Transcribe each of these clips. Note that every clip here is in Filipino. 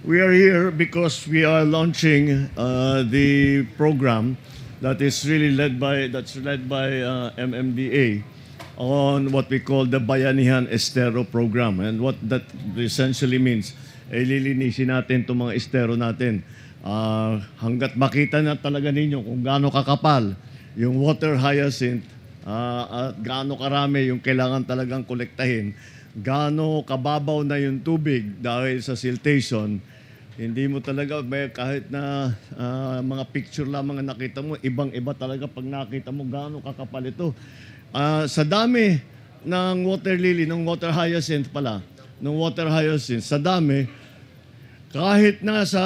We are here because we are launching the program that is really led by MMDA on what we call the Bayanihan Estero program. And what that essentially means, lilinisin natin itong mga estero natin. Hanggat makita na talaga ninyo kung gaano kakapal yung water hyacinth at gaano karami yung kailangan talagang kolektahin, gaano kababaw na yung tubig dahil sa siltation, hindi mo talaga, kahit na mga picture lamang ang nakita mo, ibang-iba talaga pag nakita mo gaano kakapal ito. Sa dami ng water lily, ng water hyacinth pala, ng water hyacinth, sa dami, kahit na sa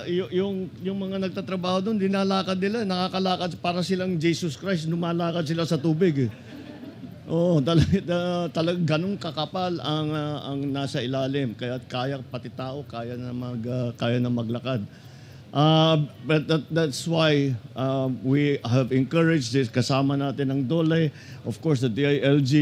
yung mga nagtatrabaho doon, dinalakad nila, nakakalakad para silang Jesus Christ, lumalakad sila sa tubig. Oo, talagang ganun kakapal ang nasa ilalim. Kaya pati tao kaya na maglakad. But that's why we have encouraged this, kasama natin ang DOLE, of course the DILG,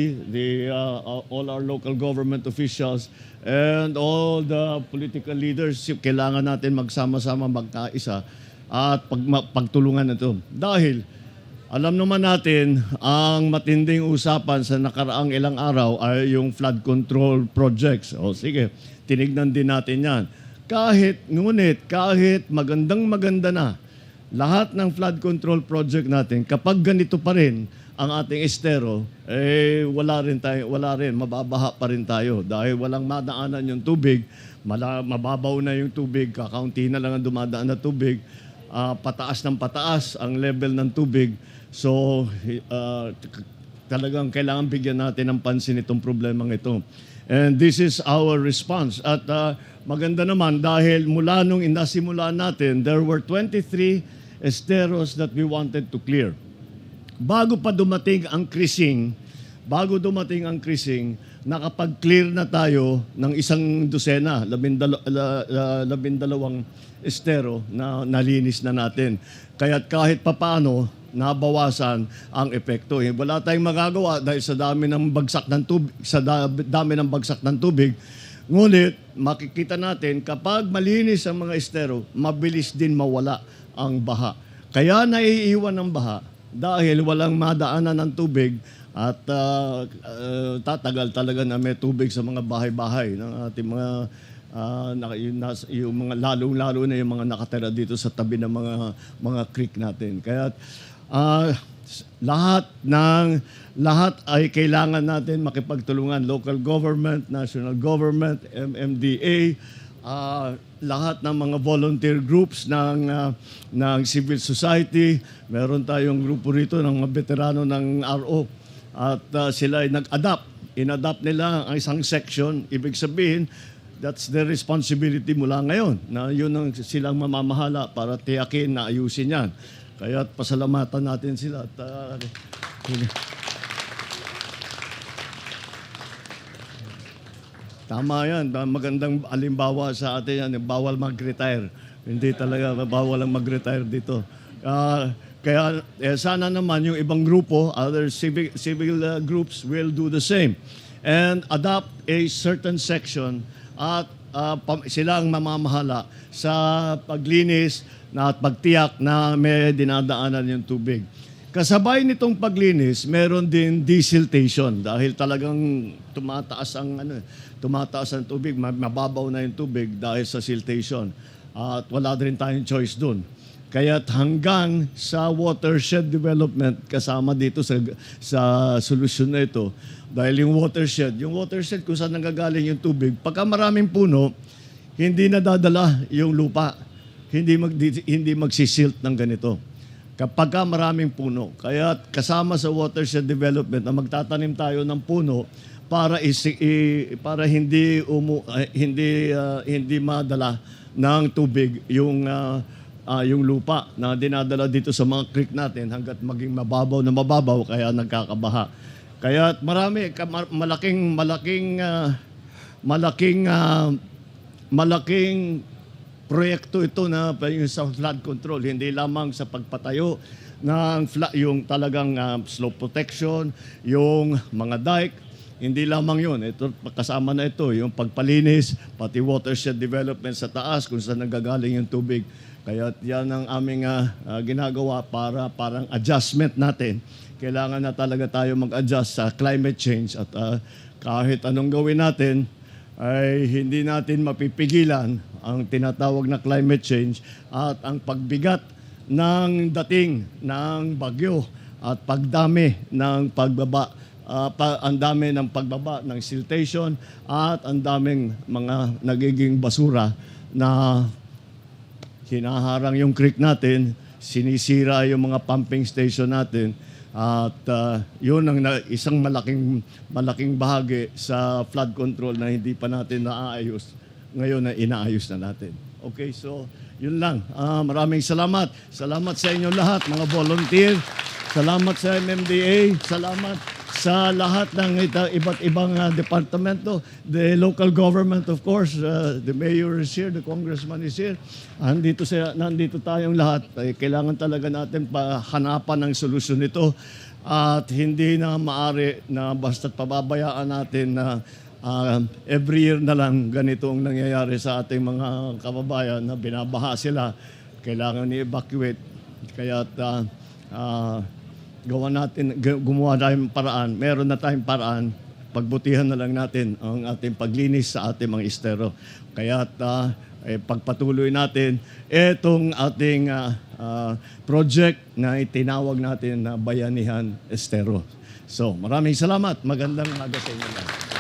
all our local government officials, and all the political leaders. Kailangan natin magsama-sama, magkaisa at pagtulungan ito. Dahil alam naman natin, ang matinding usapan sa nakaraang ilang araw ay yung flood control projects. O sige, tinignan din natin yan. Kahit maganda na lahat ng flood control project natin, kapag ganito pa rin ang ating estero, wala rin, mababaha pa rin tayo. Dahil walang madaanan yung tubig, mababaw na yung tubig, kakaunti na lang ang dumadaan na tubig, pataas ng pataas ang level ng tubig. So, talagang kailangan bigyan natin ng pansin itong problemang ito. And this is our response. At maganda naman dahil mula nung inasimulaan natin, there were 23 esteros that we wanted to clear. Bago dumating ang krising, nakapag-clear na tayo ng isang dosena, 12 estero na nalinis na natin. Kaya't kahit papaano, nabawasan ang epekto. Wala tayong magagawa dahil sa dami ng bagsak ng tubig. Ngunit makikita natin kapag malinis ang mga estero, mabilis din mawala ang baha. Kaya naiiwan ang baha dahil walang madaanan ng tubig at tatagal talaga na may tubig sa mga bahay-bahay ng ating mga yung mga lalo na yung mga nakatira dito sa tabi ng mga creek natin. Kaya lahat ay kailangan natin makipagtulungan, local government, national government, MMDA, lahat ng mga volunteer groups ng civil society. Meron tayong grupo rito ng mga veterano ng RO at sila ay in-adapt nila ang isang section. Ibig sabihin, that's their responsibility mula ngayon na yun ang silang mamamahala para tiyakin na ayusin yan. Kaya pasalamatan natin sila. Tama yan. Magandang alimbawa sa atin yan. Bawal mag-retire. Hindi talaga bawal ang mag-retire dito. Kaya sana naman yung ibang grupo, other civil groups will do the same and adopt a certain section at sila ang mamamahala sa paglinis at pagtiyak na may dinadaanan yung tubig. Kasabay nitong paglinis, meron din desiltation dahil talagang tumataas ang tubig, mababaw na yung tubig dahil sa siltation. At wala rin tayong choice doon. Kaya't hanggang sa watershed development kasama dito sa solusyon na ito. Dahil yung watershed kung saan nanggagaling yung tubig, pagka maraming puno, hindi nadadala yung lupa. Hindi magsisilt ng ganito. Kapag maraming puno. Kaya kasama sa watershed development na magtatanim tayo ng puno para hindi madala ng tubig yung lupa na dinadala dito sa mga creek natin hanggat maging mababaw kaya nagkakabaha. Kaya malaking proyekto ito na yung sa flood control, hindi lamang sa pagpatayo ng yung talagang slope protection, yung mga dike, hindi lamang yun. Ito, kasama na ito, yung pagpalinis, pati watershed development sa taas kung saan nanggagaling yung tubig. Kaya yan ang aming ginagawa para parang adjustment natin. Kailangan na talaga tayo mag-adjust sa climate change at kahit anong gawin natin, ay hindi natin mapipigilan ang tinatawag na climate change at ang pagbigat ng dating ng bagyo at pagdami ng pagbaba, ang dami ng pagbaba ng siltation at ang daming mga nagiging basura na hinaharang yung creek natin, sinisira yung mga pumping station natin. At yun ang isang malaking bahagi sa flood control na hindi pa natin naaayos. Ngayon na inaayos na natin. Okay, so yun lang. Maraming salamat. Salamat sa inyo lahat, mga volunteer. Salamat sa MMDA. Salamat sa lahat ng iba't ibang departamento. The local government, of course, the mayor is here, the congressman is here. Nandito tayong lahat. Kailangan talaga natin hanapan ng solusyon nito. At hindi na maaari na basta't pababayaan natin na every year na lang ganito ang nangyayari sa ating mga kababayan na binabaha sila. Kailangan i-evacuate. Kaya gumawa tayong paraan. Meron na tayong paraan. Pagbutihan na lang natin ang ating paglinis sa ating mga estero. Kaya pagpatuloy natin itong ating project na itinawag natin na Bayanihan Estero. So, maraming salamat. Magandang umaga sa inyo lahat.